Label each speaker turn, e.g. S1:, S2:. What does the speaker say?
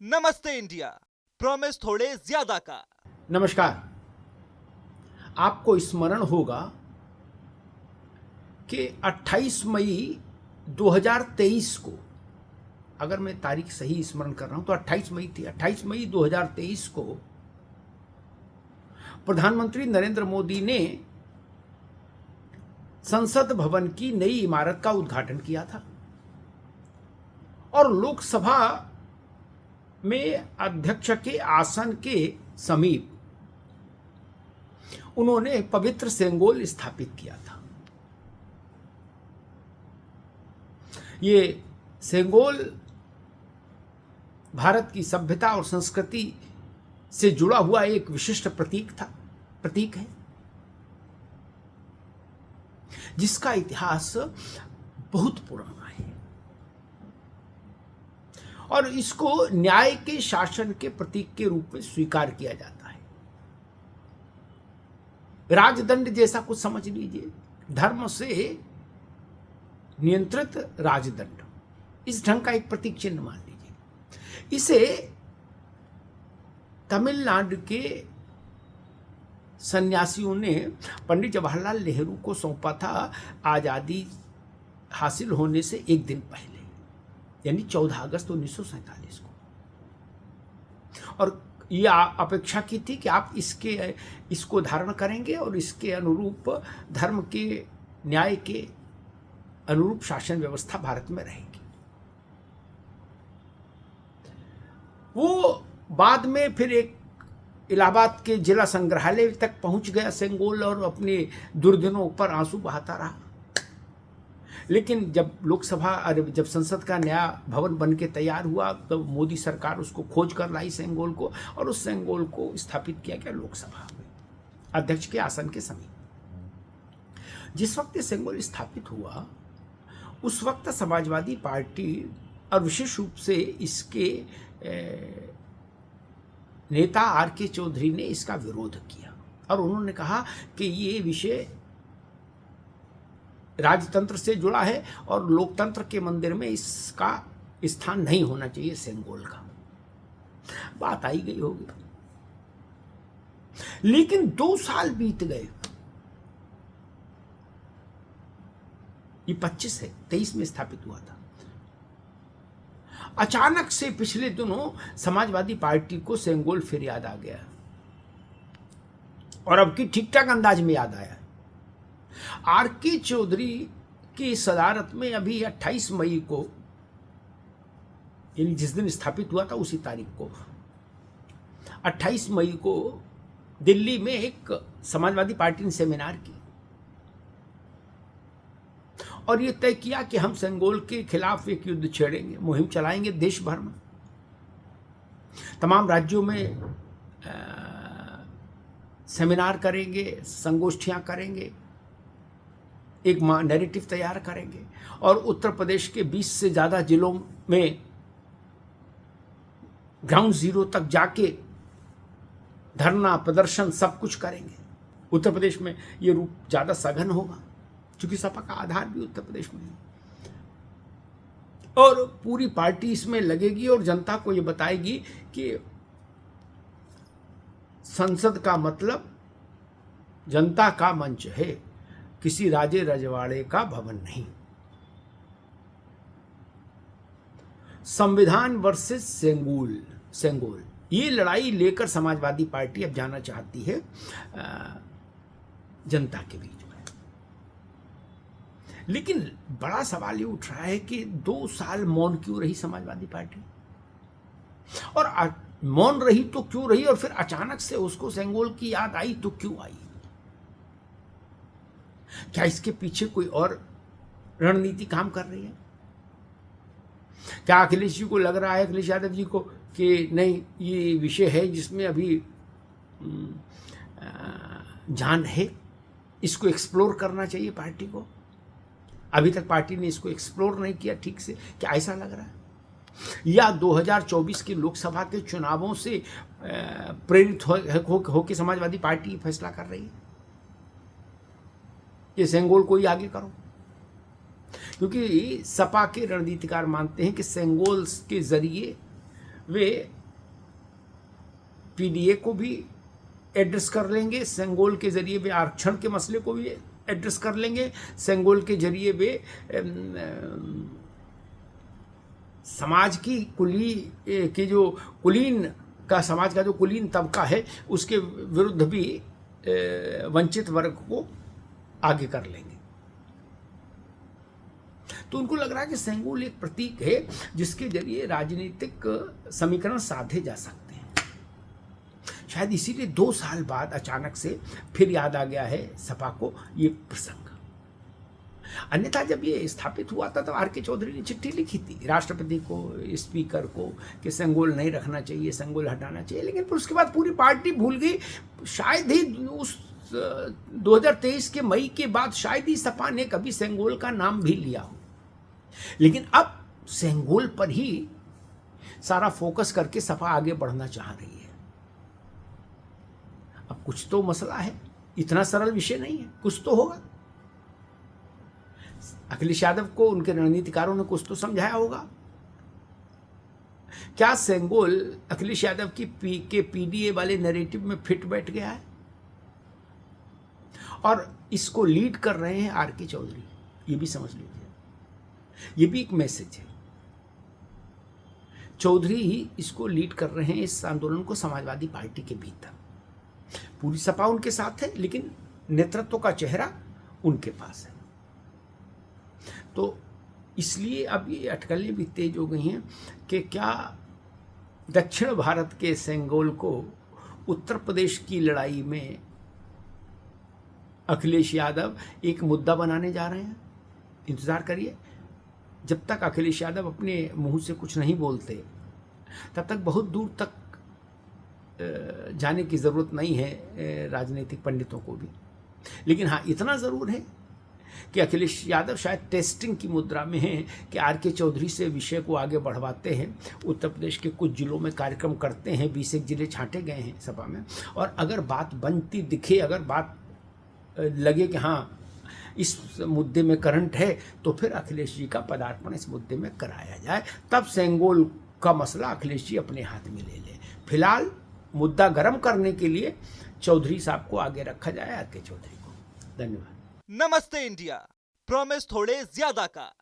S1: नमस्ते India. Promise थोड़े ज्यादा का।
S2: नमस्कार। आपको स्मरण होगा कि 28 मई 2023 को, अगर मैं तारीख सही स्मरण कर रहा हूं तो 28 मई थी। 28 मई 2023 को प्रधानमंत्री नरेंद्र मोदी ने संसद भवन की नई इमारत का उद्घाटन किया था और लोकसभा में अध्यक्ष के आसन के समीप उन्होंने पवित्र सेंगोल स्थापित किया था। ये सेंगोल भारत की सभ्यता और संस्कृति से जुड़ा हुआ एक विशिष्ट प्रतीक है, जिसका इतिहास बहुत पुराना है और इसको न्याय के शासन के प्रतीक के रूप में स्वीकार किया जाता है। राजदंड जैसा कुछ समझ लीजिए, धर्म से नियंत्रित राजदंड, इस ढंग का एक प्रतीक चिन्ह मान लीजिए। इसे तमिलनाडु के सन्यासियों ने पंडित जवाहरलाल नेहरू को सौंपा था आजादी हासिल होने से एक दिन पहले, यानी 14 अगस्त 1947 को। और यह अपेक्षा की थी कि आप इसको धारण करेंगे और इसके अनुरूप धर्म के न्याय के अनुरूप शासन व्यवस्था भारत में रहेगी। वो बाद में फिर एक इलाहाबाद के जिला संग्रहालय तक पहुंच गया सेंगोल और अपने दुर्दिनों पर आंसू बहाता रहा। लेकिन जब संसद का नया भवन बन के तैयार हुआ तो मोदी सरकार उसको खोज कर लाई सेंगोल को, और उस सेंगोल को स्थापित किया गया लोकसभा में अध्यक्ष के आसन के समीप। जिस वक्त ये सेंगोल स्थापित हुआ उस वक्त समाजवादी पार्टी और विशेष रूप से इसके नेता आर.के. चौधरी ने इसका विरोध किया और उन्होंने कहा कि ये विषय राजतंत्र से जुड़ा है और लोकतंत्र के मंदिर में इसका स्थान नहीं होना चाहिए सेंगोल का। बात आई गई होगी, लेकिन 2 साल बीत गए। ये 25 है, 23 में स्थापित हुआ था। अचानक से पिछले दिनों समाजवादी पार्टी को सेंगोल फिर याद आ गया और अब की ठीक ठाक अंदाज में याद आया। आर.के. चौधरी की सदारत में अभी 28 मई को, यानी जिस दिन स्थापित हुआ था उसी तारीख को, 28 मई को दिल्ली में एक समाजवादी पार्टी ने सेमिनार की और ये तय किया कि हम सेंगोल के खिलाफ एक युद्ध छेड़ेंगे, मुहिम चलाएंगे देश भर में। तमाम राज्यों में सेमिनार करेंगे, संगोष्ठियां करेंगे, एक नैरेटिव तैयार करेंगे और उत्तर प्रदेश के 20 से ज़्यादा जिलों में ग्राउंड जीरो तक जाके धरना प्रदर्शन सब कुछ करेंगे। उत्तर प्रदेश में ये रूप ज़्यादा सघन होगा क्योंकि सपा का आधार भी उत्तर प्रदेश में है, और पूरी पार्टी इसमें लगेगी और जनता को ये बताएगी कि संसद का मतलब जनता का मंच है, किसी राजे रजवाड़े का भवन नहीं। संविधान वर्सेस सेंगोल, ये लड़ाई लेकर समाजवादी पार्टी अब जाना चाहती है जनता के बीच में। लेकिन बड़ा सवाल ये उठ रहा है कि 2 साल मौन क्यों रही समाजवादी पार्टी, और मौन रही तो क्यों रही, और फिर अचानक से उसको सेंगोल की याद आई तो क्यों आई? क्या इसके पीछे कोई और रणनीति काम कर रही है? क्या अखिलेश जी को लग रहा है, अखिलेश यादव जी को, कि नहीं ये विषय है जिसमें अभी जान है, इसको एक्सप्लोर करना चाहिए पार्टी को? अभी तक पार्टी ने इसको एक्सप्लोर नहीं किया ठीक से, क्या ऐसा लग रहा है? या 2024 के लोकसभा के चुनावों से प्रेरित होकर समाजवादी पार्टी फैसला कर रही है कि सेंगोल को ही आगे करो? क्योंकि सपा के रणनीतिकार मानते हैं कि सेंगोल के जरिए वे पीडीए को भी एड्रेस कर लेंगे, सेंगोल के जरिए वे आरक्षण के मसले को भी एड्रेस कर लेंगे, सेंगोल के जरिए वे समाज की समाज का जो कुलीन तबका है उसके विरुद्ध भी वंचित वर्ग को आगे कर लेंगे। तो उनको लग रहा है कि सेंगोल एक प्रतीक है जिसके जरिए राजनीतिक समीकरण साधे जा सकते हैं। शायद इसीलिए 2 साल बाद अचानक से फिर याद आ गया है सपा को ये प्रसंग। अन्यथा जब ये स्थापित हुआ था तो आर के चौधरी ने चिट्ठी लिखी थी राष्ट्रपति को, स्पीकर को, कि सेंगोल नहीं रखना चाहिए, सेंगोल हटाना चाहिए, लेकिन फिर उसके बाद पूरी पार्टी भूल गई। शायद ही उस 2023 के मई के बाद शायद ही सपा ने कभी सेंगोल का नाम भी लिया हो। लेकिन अब सेंगोल पर ही सारा फोकस करके सपा आगे बढ़ना चाह रही है। अब कुछ तो मसला है, इतना सरल विषय नहीं है, कुछ तो होगा। अखिलेश यादव को उनके रणनीतिकारों ने कुछ तो समझाया होगा। क्या सेंगोल अखिलेश यादव की पीडीए वाले नैरेटिव में फिट बैठ गया है? और इसको लीड कर रहे हैं आर के चौधरी, ये भी समझ लीजिए। ये भी एक मैसेज है। चौधरी ही इसको लीड कर रहे हैं, इस आंदोलन को समाजवादी पार्टी के भीतर। पूरी सपा उनके साथ है, लेकिन नेतृत्व का चेहरा उनके पास है। तो इसलिए अब ये अटकलें भी तेज हो गई हैं कि क्या दक्षिण भारत के सेंगोल को उत्तर प्रदेश की लड़ाई में अखिलेश यादव एक मुद्दा बनाने जा रहे हैं। इंतजार करिए, जब तक अखिलेश यादव अपने मुंह से कुछ नहीं बोलते तब तक बहुत दूर तक जाने की ज़रूरत नहीं है राजनीतिक पंडितों को भी। लेकिन हाँ, इतना ज़रूर है कि अखिलेश यादव शायद टेस्टिंग की मुद्रा में हैं कि आर के चौधरी से विषय को आगे बढ़वाते हैं। उत्तर प्रदेश के कुछ जिलों में कार्यक्रम करते हैं, 20 जिले छांटे गए हैं सपा में, और अगर बात बनती दिखे, अगर बात लगे कि हाँ इस मुद्दे में करंट है, तो फिर अखिलेश जी का पदार्पण इस मुद्दे में कराया जाए। तब सेंगोल का मसला अखिलेश जी अपने हाथ में ले लें। फिलहाल मुद्दा गर्म करने के लिए चौधरी साहब को आगे रखा जाए, आर के चौधरी को। धन्यवाद।
S1: नमस्ते इंडिया, प्रॉमिस थोड़े ज्यादा का।